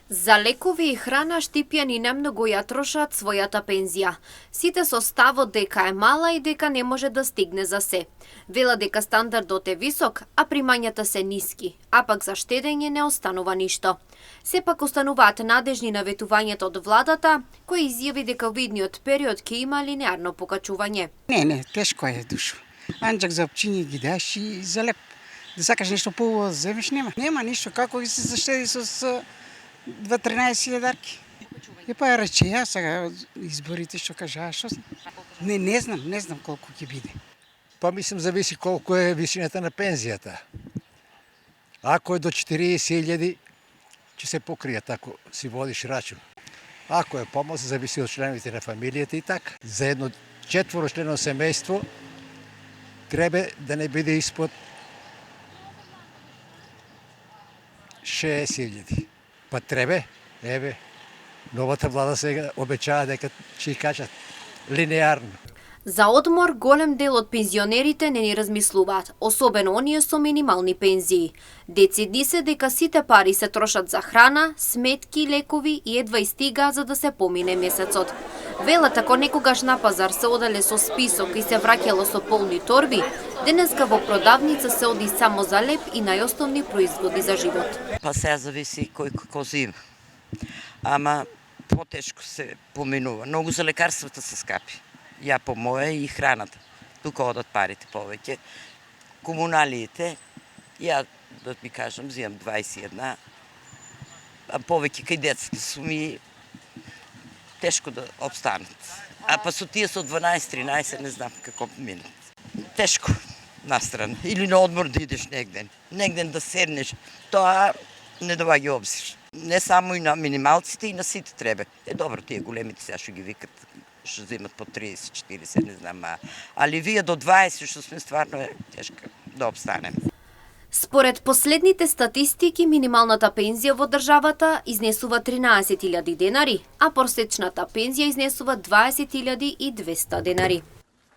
За лекови и храна штипјани немногу ја трошат својата пензија. Сите со ставот дека е мала и дека не може да стигне за се. Вела дека стандардот е висок, а примањата се ниски, а пак за штедење не останува ништо. Сепак остануваат надежни наветувањето од владата, кој изјави дека во идниот период ќе има линеарно покачување. Не, тешко е душо. Анџак за опчињи ги даш и за леп. Да сакаш нешто поубаво земеш, нема. Нема ништо, како се заштеди со 2-13 јадарки. И па рече, ја сега изборите што кажа, што не знам колку ќе биде. Па мислам зависи колку е висината на пензијата. Ако е до 40.000 ќе се покријат ако си водиш рачун. Ако е помост, зависи од членовите на фамилијата и така. За едно четворочлено семејство треба да не биде испод 60.000. Па требе, новата влада сега обечава дека ќе кажат линеарно. За одмор голем дел од пензионерите не ни размислуваат, особено оние со минимални пензии. Децидни се дека сите пари се трошат за храна, сметки, лекови и едва стига за да се помине месецот. Велат ако некогаш на пазар се оделе со список и се враќало со полни торби, денеска во продавница се оди само за леп и најосновни производи за живот. Па сега зависи кој како зима. Ама потешко се поминува. Многу за лекарствата се скапи. Ја по моје и храната. Тука одат парите повеќе. Комуналиите, ја да ми кажам, зимам 21, а повеќе кај детски суми тешко да обстанат. А па со тие со 12-13 не знам како минат. Тешко настрана. Или на одмор да идеш негден да седнеш. Тоа не доаѓа обзир. Не само и на минималците, и на сите треба. Добро, тие големите сега што ги викат, што земат по 30-40, не знам, али вие до 20 што сме стварно е тешко да обстанеме. Според последните статистики, минималната пензија во државата изнесува 13.000 денари, а просечната пензија изнесува 20.200 денари.